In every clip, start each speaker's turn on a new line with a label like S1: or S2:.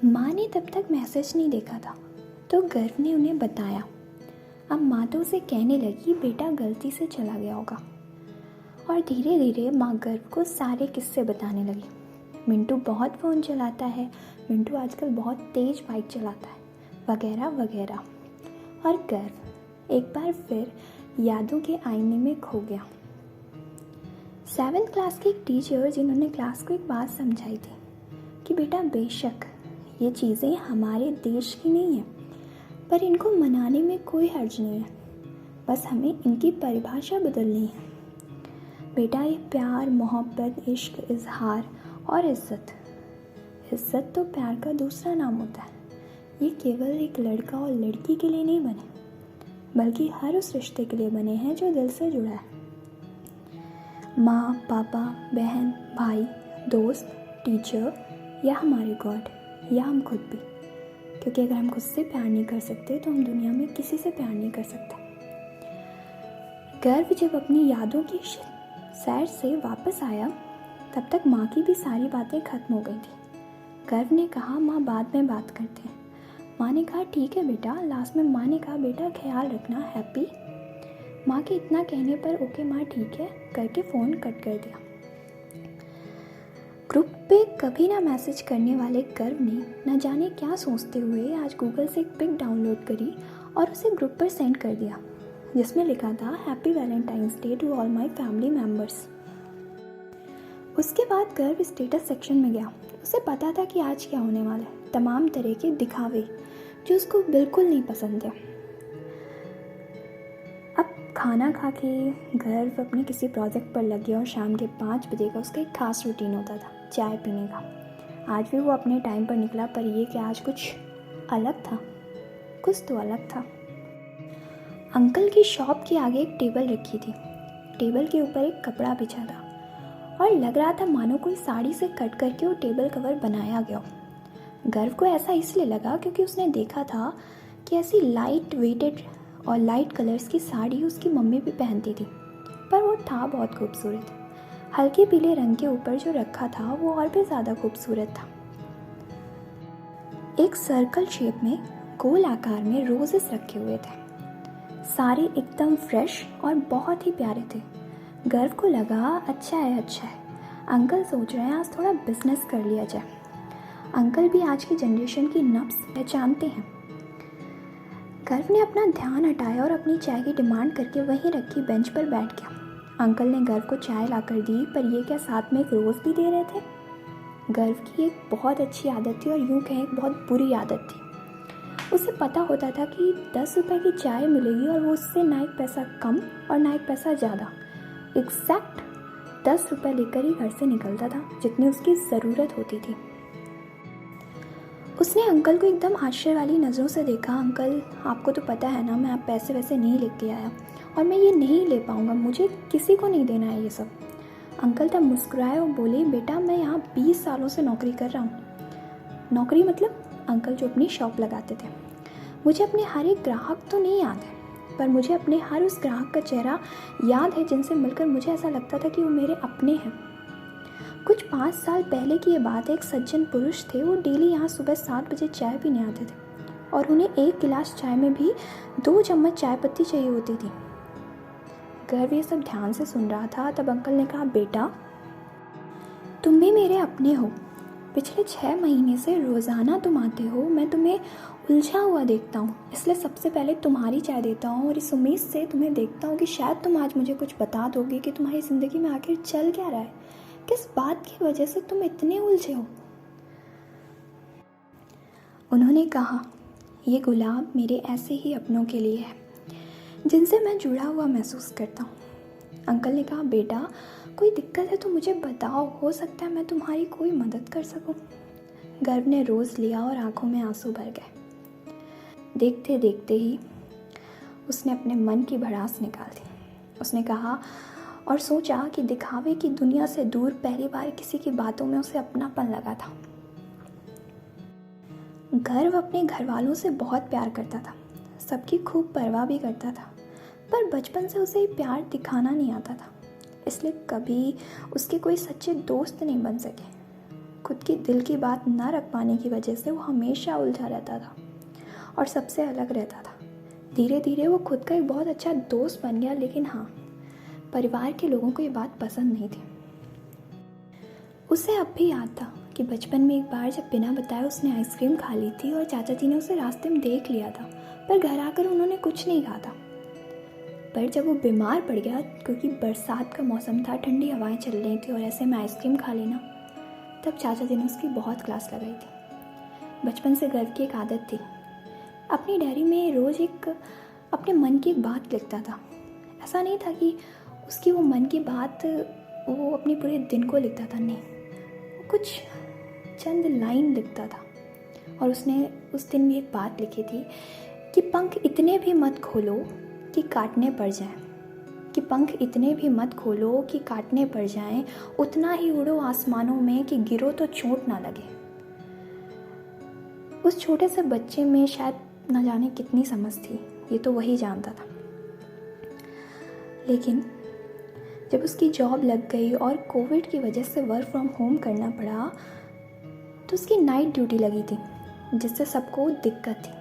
S1: माँ ने तब तक मैसेज नहीं देखा था, तो गर्व ने उन्हें बताया। अब माँ तो उसे कहने लगी बेटा गलती से चला गया होगा। और धीरे धीरे माँ गर्व को सारे किस्से बताने लगी। मिंटू बहुत फ़ोन चलाता है, मिंटू आजकल बहुत तेज़ बाइक चलाता है, वगैरह वगैरह। और गर्व एक बार फिर यादों के आईने में खो गया। 7th क्लास के एक टीचर जिन्होंने क्लास को एक बात समझाई थी कि बेटा बेशक ये चीज़ें हमारे देश की नहीं है, पर इनको मनाने में कोई हर्ज नहीं है, बस हमें इनकी परिभाषा बदलनी है। बेटा ये प्यार, मोहब्बत, इश्क, इजहार और इज़्ज़त, इज़्ज़त तो प्यार का दूसरा नाम होता है। ये केवल एक लड़का और लड़की के लिए नहीं बने, बल्कि हर उस रिश्ते के लिए बने हैं जो दिल से जुड़ा है। माँ, पापा, बहन, भाई, दोस्त, टीचर या हमारे गॉड या हम खुद भी, क्योंकि अगर हम खुद से प्यार नहीं कर सकते तो हम दुनिया में किसी से प्यार नहीं कर सकते। गर्व जब अपनी यादों की सैर से वापस आया तब तक माँ की भी सारी बातें खत्म हो गई थी। गर्व ने कहा माँ बाद में बात करते हैं। माँ ने कहा ठीक है बेटा। लास्ट में माँ ने कहा बेटा ख्याल रखना, हैप्पी। माँ के इतना कहने पर ओके माँ ठीक है करके फ़ोन कट कर दिया। ग्रुप पे कभी ना मैसेज करने वाले गर्व ने न जाने क्या सोचते हुए आज गूगल से एक पिक डाउनलोड करी और उसे ग्रुप पर सेंड कर दिया, जिसमें लिखा था happy valentine's day to all my family members. उसके बाद गर्व स्टेटस सेक्शन में गया। उसे पता था कि आज क्या होने वाला है, तमाम तरह के दिखावे जो उसको बिल्कुल नहीं पसंद है। अब खाना खा के गर्व अपने किसी प्रोजेक्ट पर लग गया और शाम के 5 बजे का उसका एक खास रूटीन होता था, चाय पीने का। आज भी वो अपने टाइम पर निकला, पर ये कि आज कुछ अलग था, कुछ तो अलग था। अंकल की शॉप के आगे एक टेबल रखी थी। टेबल के ऊपर एक कपड़ा बिछा था और लग रहा था मानो कोई साड़ी से कट करके वो टेबल कवर बनाया गया हो। गर्व को ऐसा इसलिए लगा क्योंकि उसने देखा था कि ऐसी लाइट वेटेड और लाइट कलर्स की साड़ी उसकी मम्मी भी पहनती थी, पर वो था बहुत खूबसूरत। हल्के पीले रंग के ऊपर जो रखा था वो और भी ज़्यादा खूबसूरत था। एक सर्कल शेप में गोल आकार में रोजेस रखे हुए थे, सारे एकदम फ्रेश और बहुत ही प्यारे थे। गर्व को लगा अच्छा है, अंकल सोच रहे हैं आज थोड़ा बिजनेस कर लिया जाए। अंकल भी आज की जनरेशन की नब्ज पहचानते हैं। गर्व ने अपना ध्यान हटाया और अपनी चाय की डिमांड करके वहीं रखी बेंच पर बैठ गया। अंकल ने गर्व को चाय लाकर दी, पर ये क्या साथ में एक रोज़ भी दे रहे थे। गर्व की एक बहुत अच्छी आदत थी और यूँ कहें एक बहुत बुरी आदत थी। उसे पता होता था कि 10 रुपये की चाय मिलेगी और वो उससे ना एक पैसा कम और ना एक पैसा ज़्यादा, एग्जैक्ट 10 रुपये लेकर ही घर से निकलता था जितनी उसकी ज़रूरत होती थी। उसने अंकल को एकदम आश्चर्य वाली नज़रों से देखा। अंकल आपको तो पता है ना मैं आप पैसे वैसे नहीं लेके आया और मैं ये नहीं ले पाऊँगा, मुझे किसी को नहीं देना है ये सब। अंकल तब मुस्कुराए और बोले बेटा मैं यहाँ 20 सालों से नौकरी कर रहा हूँ। नौकरी मतलब? अंकल जो अपनी शॉप लगाते थे। मुझे अपने हर एक ग्राहक तो नहीं याद है, पर मुझे अपने हर उस ग्राहक का चेहरा याद है जिनसे मिलकर मुझे ऐसा लगता था कि वो मेरे अपने हैं। कुछ 5 साल पहले की ये बात है। एक सज्जन पुरुष थे, वो डेली यहाँ सुबह 7 बजे चाय पीने आते थे और उन्हें एक गिलास चाय में भी 2 चम्मच चाय पत्ती चाहिए होती थी। गर्व ये सब ध्यान से सुन रहा था। तब अंकल ने कहा बेटा तुम भी मेरे अपने हो, पिछले 6 महीने से रोज़ाना तुम आते हो, मैं तुम्हें उलझा हुआ देखता हूँ, इसलिए सबसे पहले तुम्हारी चाय देता हूँ और इस उम्मीद से तुम्हें देखता हूँ कि शायद तुम आज मुझे कुछ बता दोगे कि तुम्हारी ज़िंदगी में आखिर चल क्या रहा है, किस बात की वजह से तुम इतने उलझे हो। उन्होंने कहा ये गुलाब मेरे ऐसे ही अपनों के लिए है जिनसे मैं जुड़ा हुआ महसूस करता हूँ। अंकल ने कहा बेटा कोई दिक्कत है तो मुझे बताओ, हो सकता है मैं तुम्हारी कोई मदद कर सकूं। गर्व ने रोज़ लिया और आंखों में आंसू भर गए। देखते देखते ही उसने अपने मन की भड़ास निकाल दी। उसने कहा और सोचा कि दिखावे की दुनिया से दूर पहली बार किसी की बातों में उसे अपनापन लगा था। गर्व अपने घर वालों से बहुत प्यार करता था, सबकी खूब परवाह भी करता था, पर बचपन से उसे प्यार दिखाना नहीं आता था, इसलिए कभी उसके कोई सच्चे दोस्त नहीं बन सके। खुद की दिल की बात ना रख पाने की वजह से वो हमेशा उलझा रहता था और सबसे अलग रहता था। धीरे धीरे वो खुद का एक बहुत अच्छा दोस्त बन गया, लेकिन हाँ, परिवार के लोगों को ये बात पसंद नहीं थी। उसे अब भी याद था कि बचपन में एक बार जब बिना बताए उसने आइसक्रीम खा ली थी और चाचा जी ने उसे रास्ते में देख लिया था, पर घर आकर उन्होंने कुछ नहीं कहा था। पर जब वो बीमार पड़ गया, क्योंकि बरसात का मौसम था, ठंडी हवाएं चल रही थी और ऐसे में आइसक्रीम खा लेना, तब चाचा जी ने उसकी बहुत क्लास लगाई थी। बचपन से गर्व की एक आदत थी, अपनी डायरी में रोज़ अपने मन की एक बात लिखता था। ऐसा नहीं था कि उसकी वो मन की बात वो अपने पूरे दिन को लिखता था, नहीं, वो कुछ चंद लाइन लिखता था। और उसने उस दिन भी एक बात लिखी थी कि पंख इतने भी मत खोलो कि काटने पड़ जाएं, कि पंख इतने भी मत खोलो कि काटने पड़ जाएं, उतना ही उड़ो आसमानों में कि गिरो तो चोट ना लगे। उस छोटे से बच्चे में शायद न जाने कितनी समझ थी, ये तो वही जानता था। लेकिन जब उसकी जॉब लग गई और कोविड की वजह से वर्क फ्रॉम होम करना पड़ा, तो उसकी नाइट ड्यूटी लगी थी, जिससे सबको दिक्कत थी,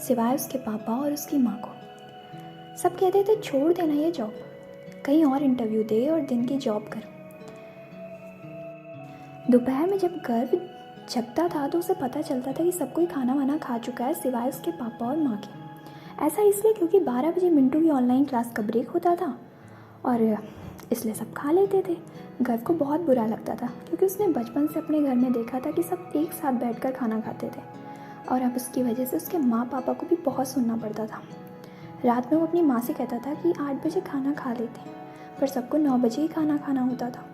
S1: सिवाय उसके पापा और उसकी माँ को। सब कहते थे छोड़ देना ये जॉब, कहीं और इंटरव्यू दे और दिन की जॉब कर। दोपहर में जब गर्व जगता था तो उसे पता चलता था कि सब कोई खाना वाना खा चुका है सिवाय उसके पापा और माँ के। ऐसा इसलिए क्योंकि 12 बजे मिंटू की ऑनलाइन क्लास का ब्रेक होता था और इसलिए सब खा लेते थे। गर्व को बहुत बुरा लगता था, क्योंकि उसने बचपन से अपने घर में देखा था कि सब एक साथ बैठकर खाना खाते थे, और अब उसकी वजह से उसके माँ पापा को भी बहुत सुनना पड़ता था। रात में वो अपनी माँ से कहता था कि 8 बजे खाना खा लेते, पर सबको 9 बजे ही खाना खाना होता था।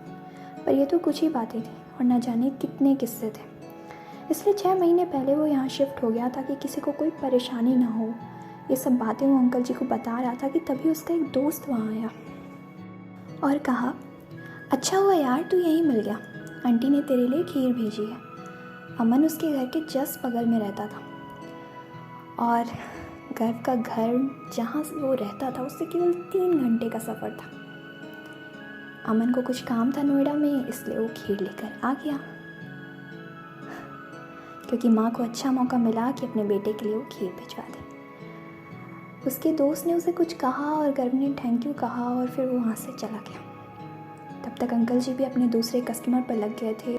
S1: पर ये तो कुछ ही बातें थी और न जाने कितने किस्से थे। इसलिए 6 महीने पहले वो यहाँ शिफ्ट हो गया ताकि किसी को कोई परेशानी ना हो। ये सब बातें वो अंकल जी को बता रहा था कि तभी उसका एक दोस्त वहाँ आया और कहा, अच्छा हुआ यार तू यहीं मिल गया, आंटी ने तेरे लिए खीर भेजी है। अमन उसके घर के जस्ट बगल में रहता था और गर्व का घर जहाँ वो रहता था उससे केवल 3 घंटे का सफ़र था। अमन को कुछ काम था नोएडा में, इसलिए वो खीर लेकर आ गया, क्योंकि माँ को अच्छा मौका मिला कि अपने बेटे के लिए वो खीर भिजवा दे। उसके दोस्त ने उसे कुछ कहा और गर्व ने थैंक यू कहा और फिर वो वहाँ से चला गया। तब तक अंकल जी भी अपने दूसरे कस्टमर पर लग गए थे